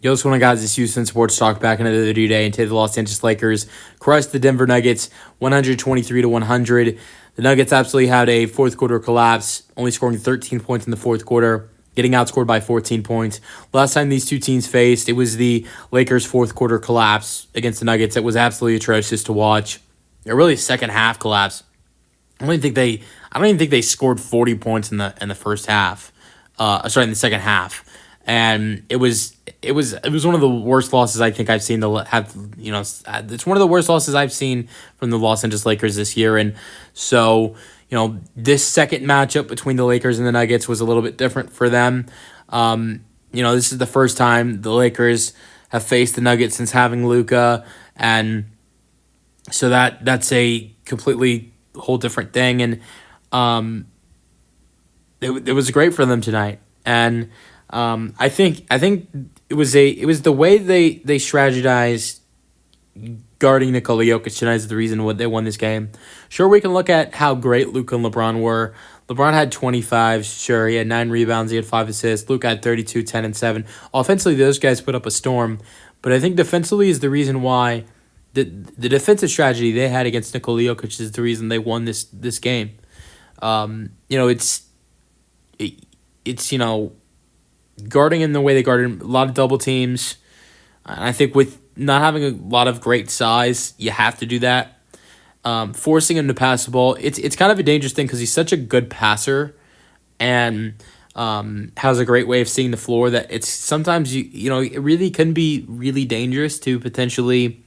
Yo, what's going on, guys? It's Houston Sports Talk back another day, and today the Los Angeles Lakers crushed the Denver Nuggets 123-100. The Nuggets absolutely had a fourth quarter collapse, only scoring 13 points in the fourth quarter, getting outscored by 14 points. Last time these two teams faced, it was the Lakers' fourth quarter collapse against the Nuggets. It was absolutely atrocious to watch. A really second half collapse. I don't even think they scored 40 points in the first half. In the second half. And it was one of the worst losses I think I've seen it's one of the worst losses I've seen from the Los Angeles Lakers this year. And so, this second matchup between the Lakers and the Nuggets was a little bit different for them. This is the first time the Lakers have faced the Nuggets since having Luka, and so that's a completely whole different thing. And it was great for them tonight. And I think it was the way they strategized guarding Nikola Jokic tonight is the reason why they won this game. Sure, we can look at how great Luka and LeBron were. LeBron had 25. Sure, he had 9 rebounds. He had 5 assists. Luka had 32, 10, and 7. Offensively, those guys put up a storm. But I think defensively is the reason why the defensive strategy they had against Nikola Jokic is the reason they won this game. It's guarding in the way they guarded, a lot of double teams. And I think with not having a lot of great size, you have to do that. Forcing him to pass the ball, it's kind of a dangerous thing because he's such a good passer and has a great way of seeing the floor that it's sometimes it really can be really dangerous to potentially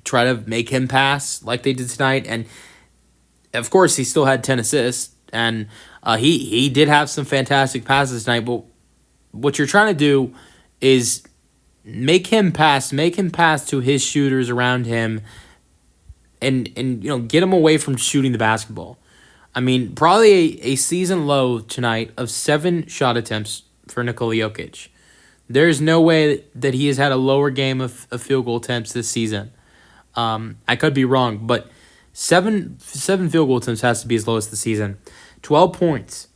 try to make him pass like they did tonight. And of course, he still had 10 assists, and he did have some fantastic passes tonight. But what you're trying to do is make him pass to his shooters around him, and get him away from shooting the basketball. I mean, probably a season low tonight of 7 shot attempts for Nikola Jokic. There's no way that he has had a lower game of field goal attempts this season. I could be wrong, but Seven field goal attempts has to be his lowest this season. 12 points,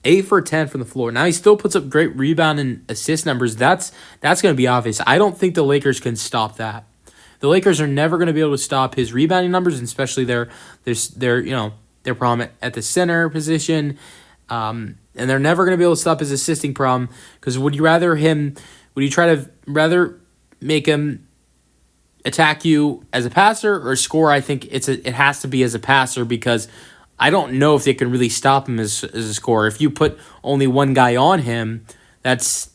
8 for 10 from the floor. Now he still puts up great rebound and assist numbers. That's going to be obvious. I don't think the Lakers can stop that. The Lakers are never going to be able to stop his rebounding numbers, and especially their problem at the center position. And they're never going to be able to stop his assisting problem, because would you rather make him attack you as a passer or score? I think it has to be as a passer, because I don't know if they can really stop him as a scorer. If you put only one guy on him, that's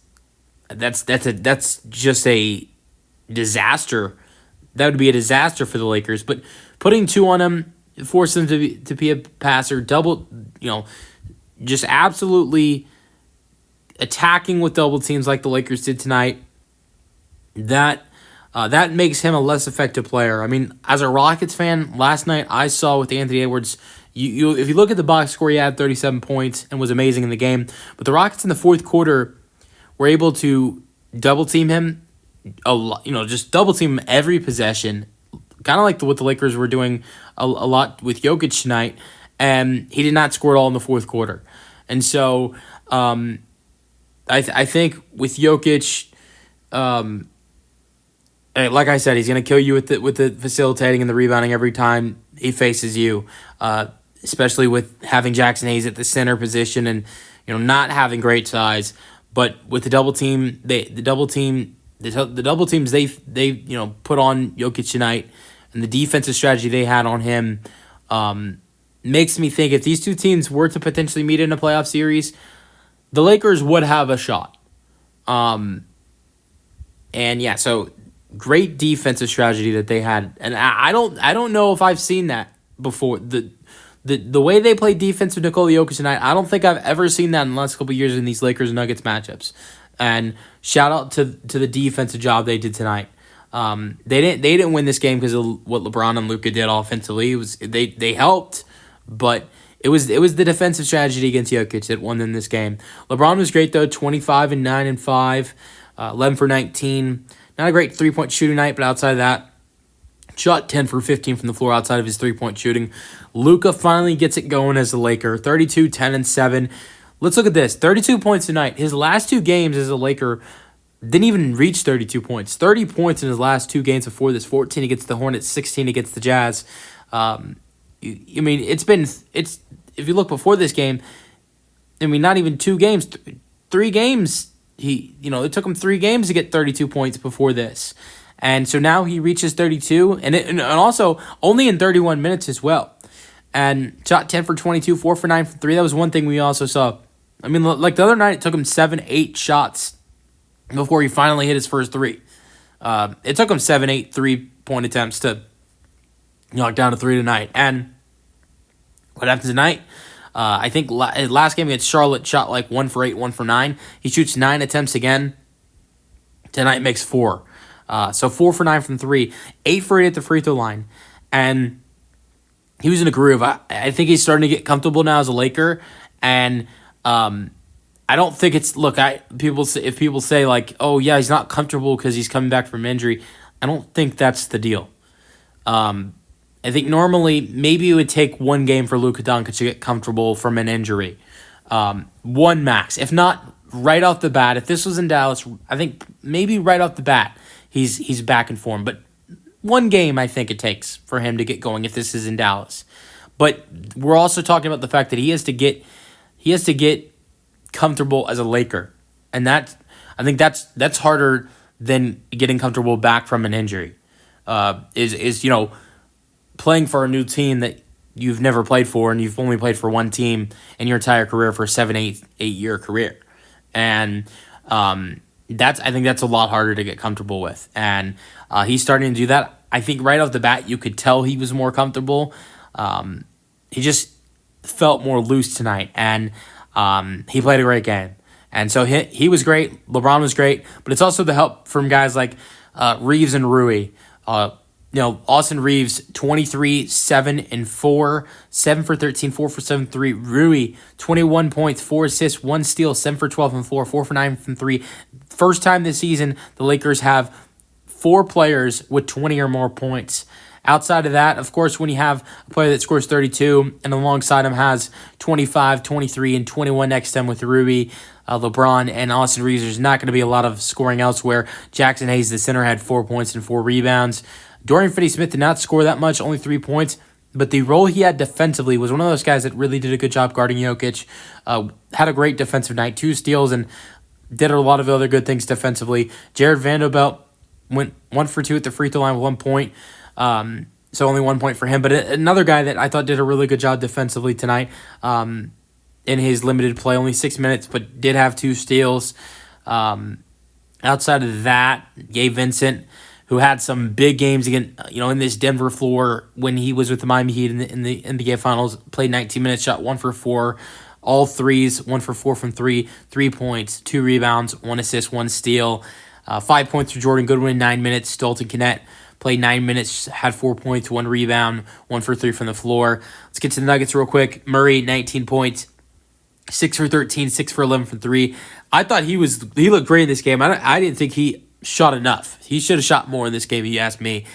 just a disaster. That would be a disaster for the Lakers. But putting 2 on him, force him to be a passer, just absolutely attacking with double teams like the Lakers did tonight, that makes him a less effective player. I mean, as a Rockets fan, last night I saw with Anthony Edwards, if you look at the box score, he had 37 points and was amazing in the game. But the Rockets in the fourth quarter were able to double team him a lot, just double team him every possession, kind of like what the Lakers were doing a lot with Jokic tonight, and he did not score at all in the fourth quarter. And so I think with Jokic, like I said, he's going to kill you with the facilitating and the rebounding every time he faces you, especially with having Jackson Hayes at the center position and not having great size. But with the double team, the double teams they put on Jokic tonight, and the defensive strategy they had on him makes me think if these two teams were to potentially meet in a playoff series, the Lakers would have a shot. So great defensive strategy that they had, and I don't know if I've seen that before. The way they played defense with Nikola Jokic tonight, I don't think I've ever seen that in the last couple of years in these Lakers Nuggets matchups. And shout out to the defensive job they did tonight. They didn't win this game because of what LeBron and Luka did offensively. They helped, but it was the defensive strategy against Jokic that won them this game. LeBron was great though, 25 and 9 and 5, 11 for 19. Not a great 3-point shooting night, but outside of that, shot 10 for 15 from the floor outside of his 3-point shooting. Luka finally gets it going as a Laker, 32, 10, and 7. Let's look at this. 32 points tonight. His last two games as a Laker didn't even reach 32 points. 30 points in his last two games before this. 14 against the Hornets, 16 against the Jazz. I mean, it's if you look before this game, I mean, not even 2 games, 3 games. It took him 3 games to get 32 points before this. And so now he reaches 32, and also only in 31 minutes as well. And shot 10 for 22, 4 for 9 for 3. That was one thing we also saw. I mean, like the other night, it took him 7-8 shots before he finally hit his first 3. It took him 7-8 3-point attempts to knock down a 3 tonight. And what happened tonight? I think last game against Charlotte, shot like 1 for 8, 1 for 9. He shoots 9 attempts again. Tonight makes 4. So 4 for 9 from 3, 8 for 8 at the free throw line. And he was in a groove. I think he's starting to get comfortable now as a Laker. And I don't think it's, if people say like, oh yeah, he's not comfortable because he's coming back from injury, I don't think that's the deal. I think normally maybe it would take one game for Luka Dončić to get comfortable from an injury. One max. If not, right off the bat, if this was in Dallas, I think maybe right off the bat he's back in form. But one game I think it takes for him to get going if this is in Dallas. But we're also talking about the fact that he has to get comfortable as a Laker. And I think that's harder than getting comfortable back from an injury. Playing for a new team that you've never played for, and you've only played for one team in your entire career for a 7-8 year career. And I think that's a lot harder to get comfortable with. And he's starting to do that. I think right off the bat, you could tell he was more comfortable. He just felt more loose tonight, and he played a great game. And so he was great. LeBron was great, but it's also the help from guys like Reeves and Rui. Austin Reeves, 23, 7 and 4, 7 for 13, 4 for 7, 3. Rui, 21 points, 4 assists, 1 steal, 7 for 12 and 4, 4 for 9 from 3. First time this season, the Lakers have 4 players with 20 or more points. Outside of that, of course, when you have a player that scores 32 and alongside him has 25, 23, and 21 next to him with Rui, LeBron, and Austin Reeves, there's not going to be a lot of scoring elsewhere. Jackson Hayes, the center, had 4 points and 4 rebounds. Dorian Finney-Smith did not score that much, only 3 points, but the role he had defensively was one of those guys that really did a good job guarding Jokic, had a great defensive night, 2 steals, and did a lot of other good things defensively. Jared Vanderbilt went 1 for 2 at the free throw line with 1 point, so only 1 point for him, but another guy that I thought did a really good job defensively tonight in his limited play, only 6 minutes, but did have 2 steals. Outside of that, Gabe Vincent, who had some big games again, in this Denver floor when he was with the Miami Heat in the NBA Finals, played 19 minutes, shot 1 for 4, all threes, 1 for 4 from 3, 3 points, 2 rebounds, 1 assist, 1 steal, 5 points for Jordan Goodwin in 9 minutes. Dalton Kennett played 9 minutes, had 4 points, 1 rebound, 1 for 3 from the floor. Let's get to the Nuggets real quick. Murray, 19 points, 6 for 13, 6 for 11 from 3. I thought he looked great in this game. I didn't think he shot enough. He should have shot more in this game, if you ask me.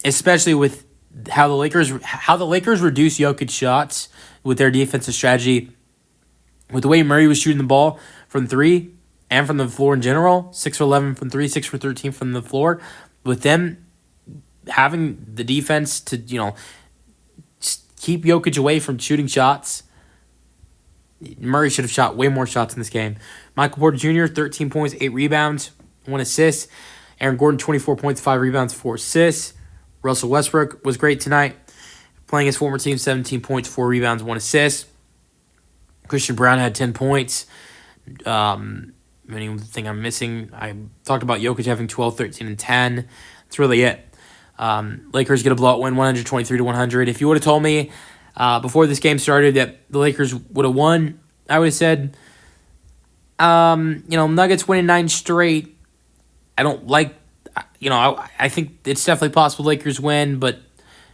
Especially with how the Lakers reduce Jokic shots with their defensive strategy. With the way Murray was shooting the ball from 3 and from the floor in general, 6 for 11 from 3, 6 for 13 from the floor. With them having the defense to, keep Jokic away from shooting shots, Murray should have shot way more shots in this game. Michael Porter Jr., 13 points, 8 rebounds, 1 assist. Aaron Gordon, 24 points, 5 rebounds, 4 assists. Russell Westbrook was great tonight, playing his former team, 17 points, 4 rebounds, 1 assist. Christian Brown had 10 points. Anything I'm missing? I talked about Jokic having 12, 13, and 10. That's really it. Lakers get a blowout win, 123-100. If you would have told me before this game started that the Lakers would have won, I would have said, Nuggets winning 9 straight. I don't like, I think it's definitely possible Lakers win, but,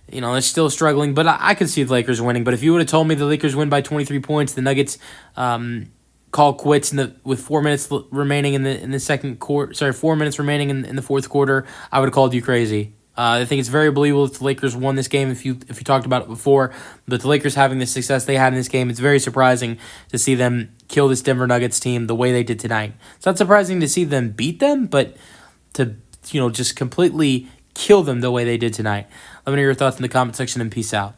it's still struggling. But I could see the Lakers winning. But if you would have told me the Lakers win by 23 points, the Nuggets call quits with 4 minutes remaining in the second quarter. 4 minutes remaining in the fourth quarter, I would have called you crazy. I think it's very believable if the Lakers won this game. If you talked about it before, but the Lakers having the success they had in this game, it's very surprising to see them kill this Denver Nuggets team the way they did tonight. It's not surprising to see them beat them, but to just completely kill them the way they did tonight. Let me know your thoughts in the comment section, and peace out.